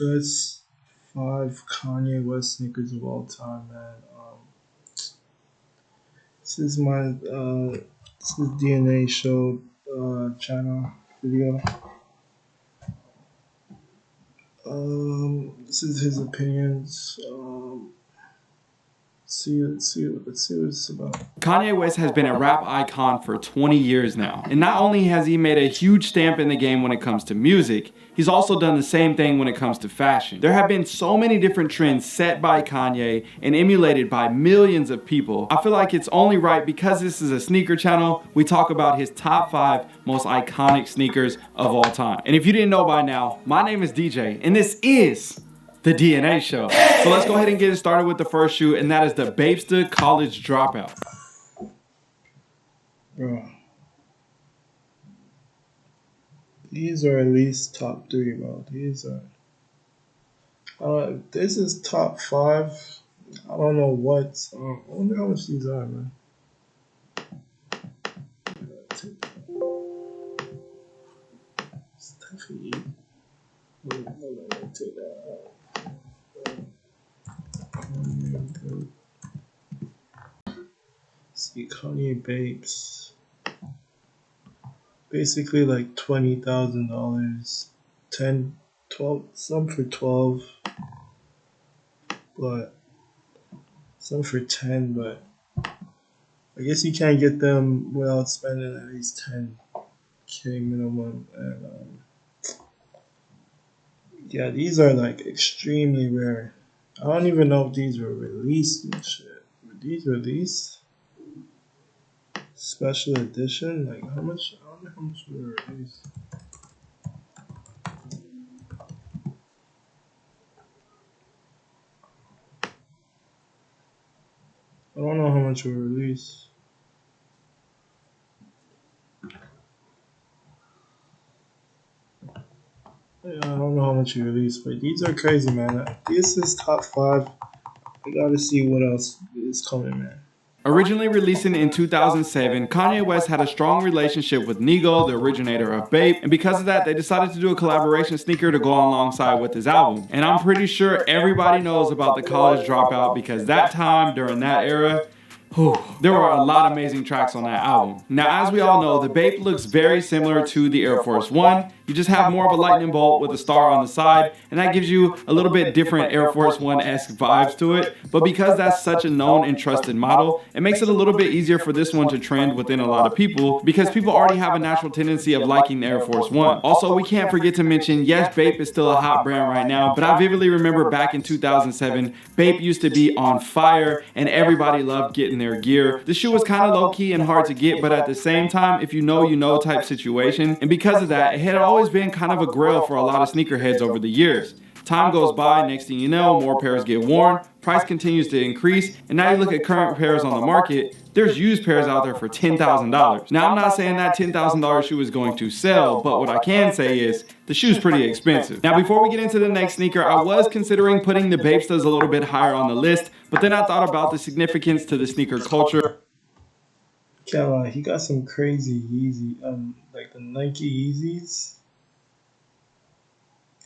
Best 5 Kanye West sneakers of all time, man. This is my this is DNA show channel video. This is his opinions. Let's see what it's about. Kanye West has been a rap icon for 20 years now. And not only has he made a huge stamp in the game when it comes to music, he's also done the same thing when it comes to fashion. There have been so many different trends set by Kanye and emulated by millions of people. I feel like it's only right, because this is a sneaker channel, we talk about his top 5 most iconic sneakers of all time. And if you didn't know by now, my name is DJ, and this is the DNA show. So let's go ahead and get it started with the first shoe, and that is the Bapesta College Dropout. Bro, these are at least top 3, bro. These are. This is top 5. I don't know what. I wonder how much these are, man. It's definitely. Hold on, let me take that out. See, Kanye Babes. Basically like $20,000. 10, 12, some for 12. But some for 10, but I guess you can't get them without spending at least 10K minimum. And yeah, these are like extremely rare. I don't even know if these were released and shit. Were these released? Special edition? Like how much? I don't know how much were released. I don't know how much were released. Yeah, I don't know how much you released, but these are crazy, man. This is top 5. I gotta see what else is coming, man. Originally releasing in 2007, Kanye West had a strong relationship with Nigo, the originator of Bape, and because of that, they decided to do a collaboration sneaker to go alongside with his album. And I'm pretty sure everybody knows about the College Dropout, because that time, during that era, there were a lot of amazing tracks on that album. Now, as we all know, the Bape looks very similar to the Air Force One. You just have more of a lightning bolt with a star on the side, and that gives you a little bit different Air Force One-esque vibes to it. But because that's such a known and trusted model, it makes it a little bit easier for this one to trend within a lot of people, because people already have a natural tendency of liking the Air Force One. Also, we can't forget to mention, yes, Bape is still a hot brand right now, but I vividly remember back in 2007, Bape used to be on fire, and everybody loved getting their gear. The shoe was kind of low-key and hard to get, but at the same time, if you know type situation. And because of that, it had always been kind of a grail for a lot of sneakerheads over the years. Time goes by, next thing you know, more pairs get worn, price continues to increase, and now you look at current pairs on the market, there's used pairs out there for $10,000. Now, I'm not saying that $10,000 shoe is going to sell, but what I can say is the shoe's pretty expensive. Now, before we get into the next sneaker, I was considering putting the Bapestas a little bit higher on the list, but then I thought about the significance to the sneaker culture. Can't lie, he got some crazy Yeezy, like the Nike Yeezys.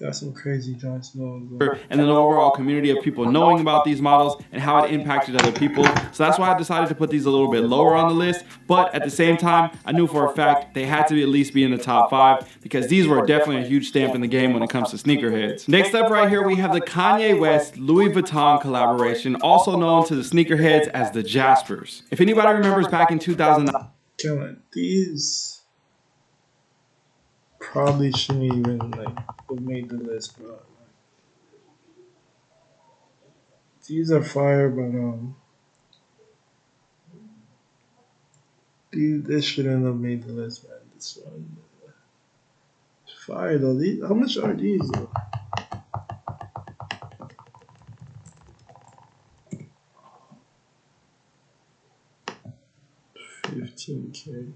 Got some crazy joints, and then the overall community of people knowing about these models and how it impacted other people. So that's why I decided to put these a little bit lower on the list. But at the same time, I knew for a fact they had to at least be in the top 5, because these were definitely a huge stamp in the game when it comes to sneakerheads. Next up right here, we have the Kanye West Louis Vuitton collaboration, also known to the sneakerheads as the Jaspers. If anybody remembers back in 2009, these probably shouldn't even like have made the list, bro. These are fire, but this shouldn't have made the list, man. This one, fire though. These, how much are these though? $15K.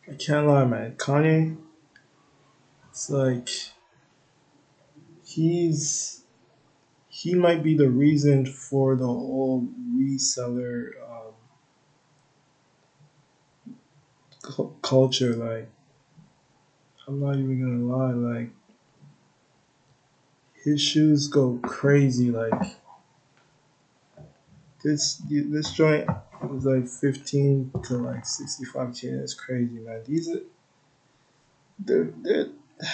I can't lie, man. Kanye, it's like he might be the reason for the whole reseller culture. Like, I'm not even gonna lie, like his shoes go crazy. Like this joint was like 15 to like 65K. That's crazy, man. These are they're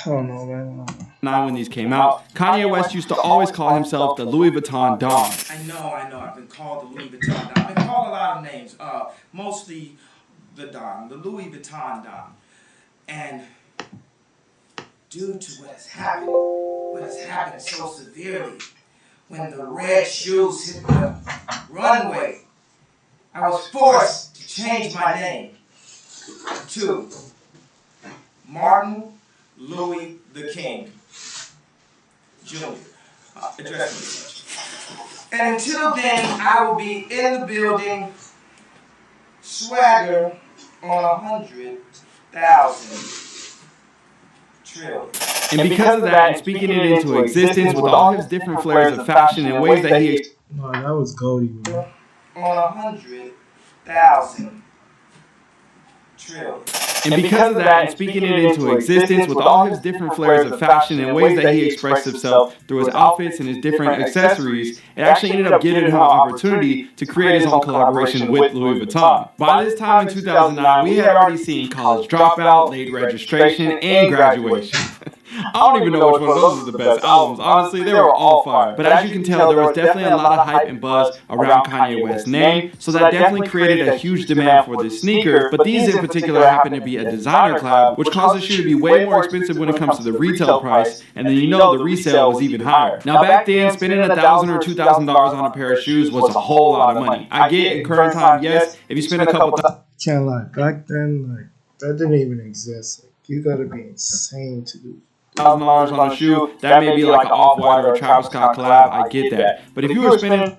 I don't know, man. Now when these came out, Kanye West used to always call himself the Louis Vuitton Don. I know. I've been called the Louis Vuitton Don. I've been called a lot of names. Mostly the Don, the Louis Vuitton Don. And due to what has happened so severely, when the red shoes hit the runway, I was forced to change my name to Martin Louis the King Jr. Address me. And until then, I will be in the building, swagger on 100,000 trillion. And because of that, and speaking it into existence with all his different flares of fashion and ways that he... No, that was Goldie, man. On 100,000 trillion. And because of that, and speaking it into existence with all his different flares of fashion and ways that he expressed himself through his outfits and his different accessories, it actually ended up giving him an opportunity to create his own collaboration with Louis Vuitton. By this time in 2009, we had already seen College Dropout, Late Registration, and Graduation. I don't even know which one of those is the best albums. Honestly, they were all fire. But as you can tell, there was definitely a lot of hype and buzz around Kanye West's name, so that definitely created a huge demand for this sneaker. But these in particular happen to be a designer collab, which caused the shoe to be way more expensive when it comes to the retail price, and then you know the resale was even higher. Now back then, spending $1,000 or $2,000 on a pair of shoes was a whole lot of money. I get in current time, yes, if you spend a couple Can't lie, back then, like that didn't even exist. Like, you gotta be insane to do $1,000 on a shoe, that may be like an Off-White or a Travis Scott collab, I get that. But if you were spending...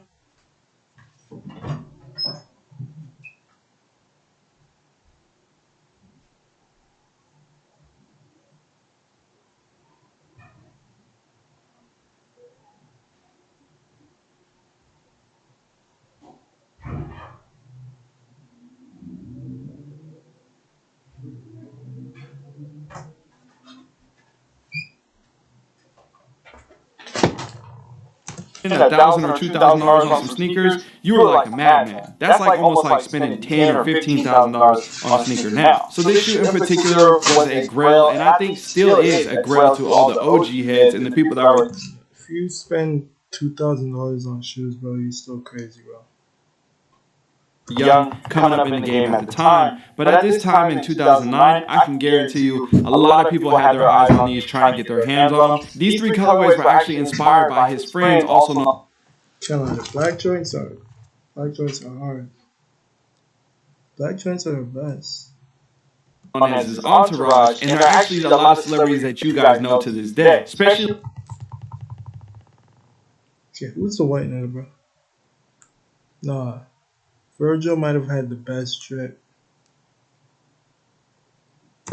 $1,000 or $2,000 on some sneakers, you were like a madman. That's like almost like spending $10,000 or $15,000 on a sneaker now. So this shoe in particular was a grail, and I think still is a grail to all the OG heads and the people that were... If you spend $2,000 on shoes, bro, you're still crazy, bro. Young, coming up in the game at the time. But at this time in 2009, I can guarantee you a lot of people had their eyes on these, trying to get their hands on them. These three colorways were actually inspired by his friends, also known... The black joints are hard. Black joints are the best. As his entourage, and there are actually a lot of celebrities that you guys know to this day, especially... Okay, who's the white nigga, bro? Nah. Virgil might have had the best trip.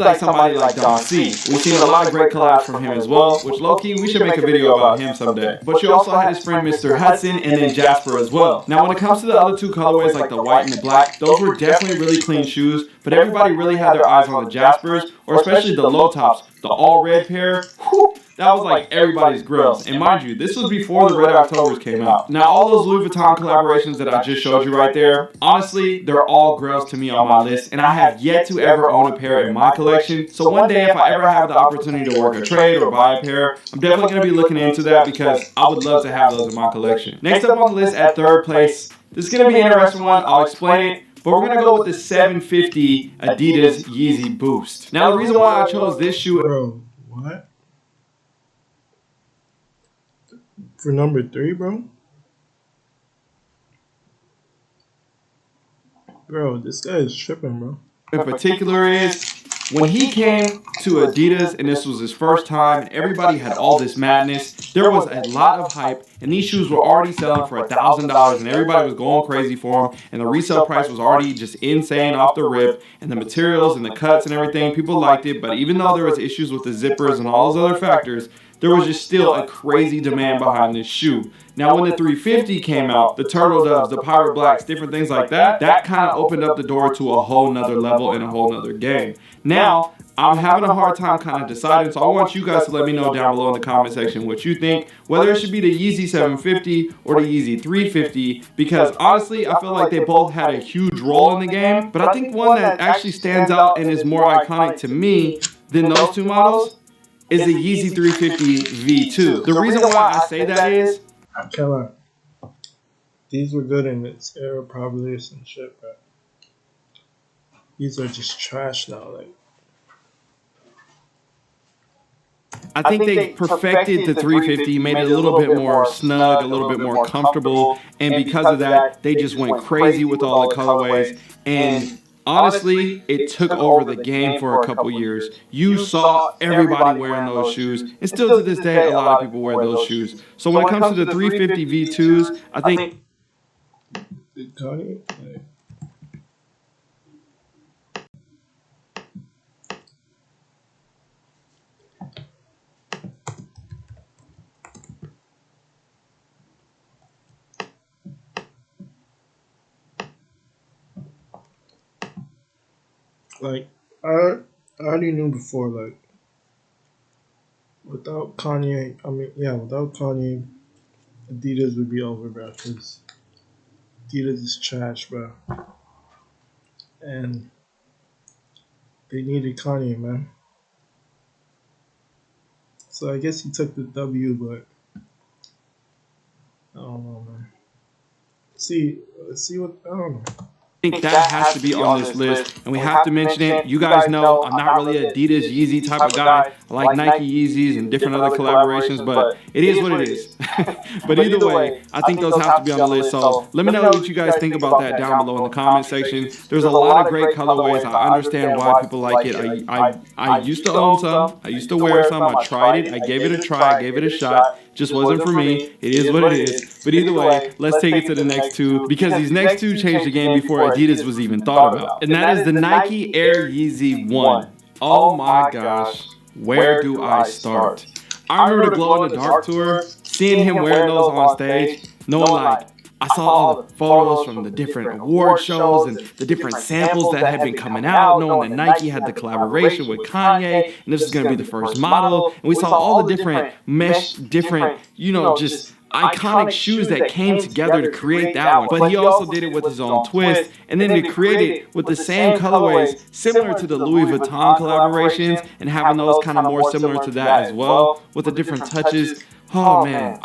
like somebody like Don C. We've seen a lot of great collabs from him as well, which low-key, we should make a video about him someday. But you also had his friend Mr. Hudson and then Jasper as well. Now when it comes to the other two colorways like the white and the black, those were definitely really clean shoes, but everybody really had their eyes on the Jaspers, or especially the low tops, the all red pair. Whew, that was like everybody's grills. And mind you, this was before the Red Octobers came out. Now all those Louis Vuitton collaborations that I just showed you right there, honestly, they're all grills to me on my list, and I have yet to ever own a pair in my collection. So one day if I ever have the opportunity to work a trade or buy a pair, I'm definitely going to be looking into that because I would love to have those in my collection. Next up on the list at third place, this is going to be an interesting one. I'll explain it. But we're going to go with the 750 Adidas Yeezy Boost. Now the reason why I chose this shoe... Bro, what? For number 3, bro? Bro, this guy is tripping, bro. In particular is when he came to Adidas and this was his first time and everybody had all this madness, there was a lot of hype and these shoes were already selling for $1,000 and everybody was going crazy for them and the resale price was already just insane off the rip and the materials and the cuts and everything, people liked it. But even though there was issues with the zippers and all those other factors, there was just still a crazy demand behind this shoe. Now when the 350 came out, the Turtle Doves, the Pirate Blacks, different things like that, that kind of opened up the door to a whole nother level and a whole nother game. Now, I'm having a hard time kind of deciding, so I want you guys to let me know down below in the comment section what you think, whether it should be the Yeezy 750 or the Yeezy 350, because honestly, I feel like they both had a huge role in the game, but I think one that actually stands out and is more iconic to me than those two models is the Yeezy 350 V2. The reason why I say that is, these were good in its era, probably some shit, but these are just trash now. Like, I think they perfected the 350, made it a little bit more snug, a little bit more comfortable, and because of that, they just went crazy with all the colorways, and honestly, it took over the game for a couple years. You saw everybody wearing those shoes, and still to this day, a lot of people wear those shoes. So when it comes to the 350 V2s, I think Kanye, like I already knew before, like without Kanye, without Kanye, Adidas would be over, bro. Because Adidas is trash, bro, and they needed Kanye, man. So I guess he took the W, but I don't know, man. Let's see what I don't know. think that has to be on this list, and we have to mention it. You guys know I'm not really a Adidas Yeezy type of guy. I like Nike Yeezys and different other collaborations, but it is what it is. But either way, I think those have to be on the list. So let me know what you guys think about that down below in the comment section. There's a lot of great colorways. I understand why people like it. I used to own some. I used to wear some. I tried it. I gave it a try. I gave it a shot. Just wasn't for me. It is what it is. But either way, let's take it to the next two, because these next two changed the game before Adidas was even thought about. And that is the Nike Air Yeezy 1. Oh my gosh, where do I start? I remember the Glow in the Dark tour, seeing him wearing those on stage, knowing like, I saw all the photos from the different award shows and the different samples that had been coming out, knowing that Nike had the collaboration with Kanye, and this is going to be the first model. And we saw all the different just iconic shoes that came together to create that one. But he also did it with his own twist, and then to create it with the same colorways similar to the Louis Vuitton collaborations, and having those kind of more similar to that as well, with the different touches. Oh man,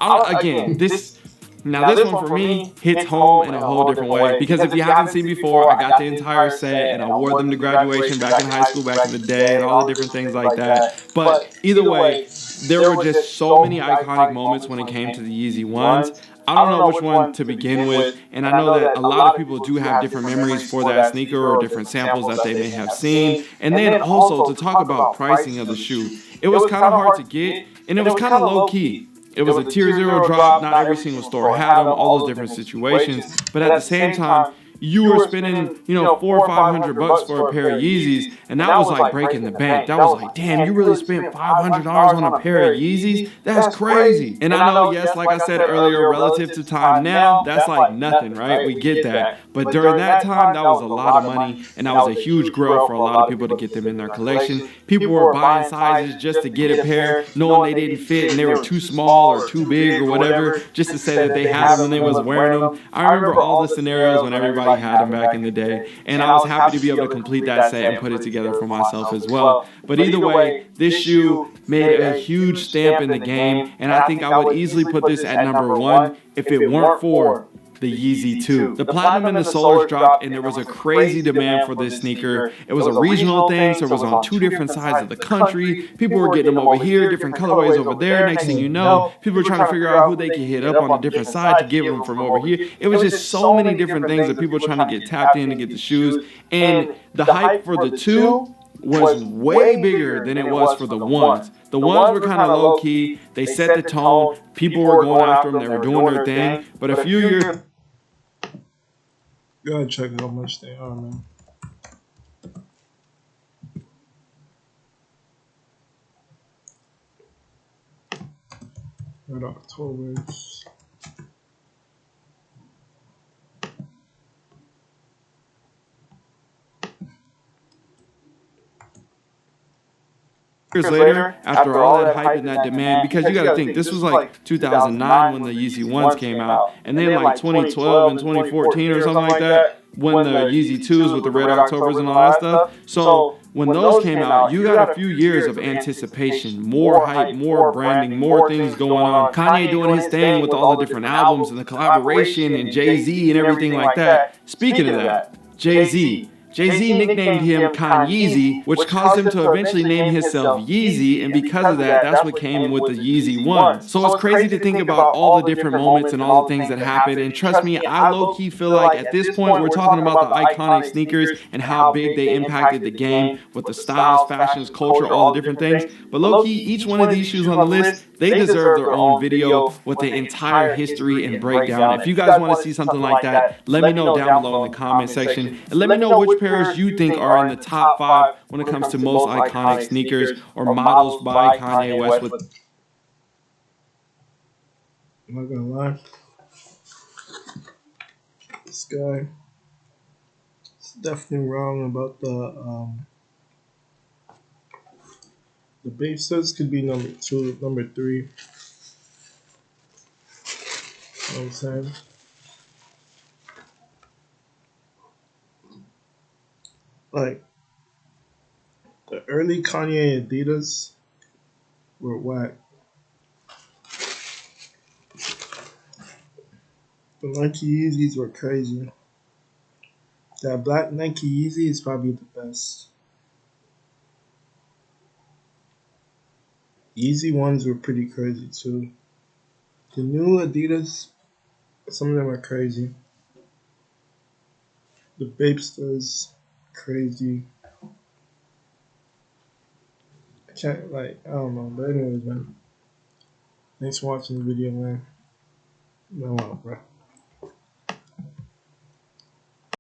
Now this one for me hits home in a whole different way, because if you haven't seen before, I got the entire set and I wore them to graduation back in high school back in the day and all the different things like that. But either way, there were just so many iconic moments when it came to the Yeezy 1s. I don't know which one to begin with, and I know that a lot of people do have different memories for that sneaker or different samples that they may have seen. And then also to talk about pricing of the shoe. It was kind of hard to get, and it was kind of low key. It was a tier 0 drop. Not every single store had them, all those different situations. But at the same time, you were spending, $400 or $500 for a pair of Yeezys, and that was like breaking the bank. That was like, damn, you really spent $500 on a pair of Yeezys? That's crazy. And I know, yes, like I said earlier, relative to time now, that's like nothing, right? We get that. But during that time, that was a lot of money, and that was a huge growth for a lot of people to get them in their collection. People were buying sizes just to get a pair, knowing they didn't fit and they were too small or too big or whatever, just to say that they had them and they was wearing them. I remember all the scenarios when everybody had them back in the day, and I was happy to be able to complete that set and put it together for myself as well. But either way, this shoe made a huge stamp in the game, and I think I would easily put this at number 1 if it weren't for the Yeezy 2. The platinum and the solars dropped, and there was a crazy demand for this sneaker. It was a regional thing, so it was on 2 different sides of the country. People were getting them over here, different colorways over there. Next thing you know, people were trying to figure out who they could hit up on a different side to give them from over here. It was just so many different things that people were trying to get tapped in to get the shoes. And the hype for the 2 was way bigger than it was for the 1s. The 1s were kind of low key. They set the tone. People were going after them. They were doing their thing. But a few years... Gotta check how much they are, man. Red Octobers. years later, after all that hype and that demand, because you got to think this was like 2009 when the Yeezy ones came out, and then like 2012 and 2014 or something like that when the Yeezy 2s with the Red Octobers and all that stuff. So when those came out, you got a few years of anticipation, more hype, more branding, more things going on. Kanye doing his thing with all the different albums and the collaboration and Jay-Z and everything like that. Speaking of that, Jay-Z. Jay-Z nicknamed him Kanye, which caused him to eventually name himself Yeezy, and because of that, that's what came with the Yeezy 1. So it's crazy to think about all the different moments and all the things that happened, and trust me, I low-key feel like at this point, we're talking about the iconic sneakers and how big they impacted the game with the styles, fashions, culture, all the different things. But low-key, each one of these shoes on the list, they deserve their own video with the entire history and breakdown. If you guys want to see something like that, let me know down below in the comment section, and let me know which pairs you think are in the top 5 when it comes to most iconic sneakers or models by Kanye West. I'm not gonna lie, this guy is definitely wrong about the babe studs could be number 2, number 3. You know what I'm saying? Like, the early Kanye Adidas were whack. The Nike Yeezys were crazy. That black Nike Yeezy is probably the best. Yeezy ones were pretty crazy too. The new Adidas, some of them are crazy. The Bapesters, crazy. I don't know. But anyways, man. Thanks for watching the video, man. No, bro.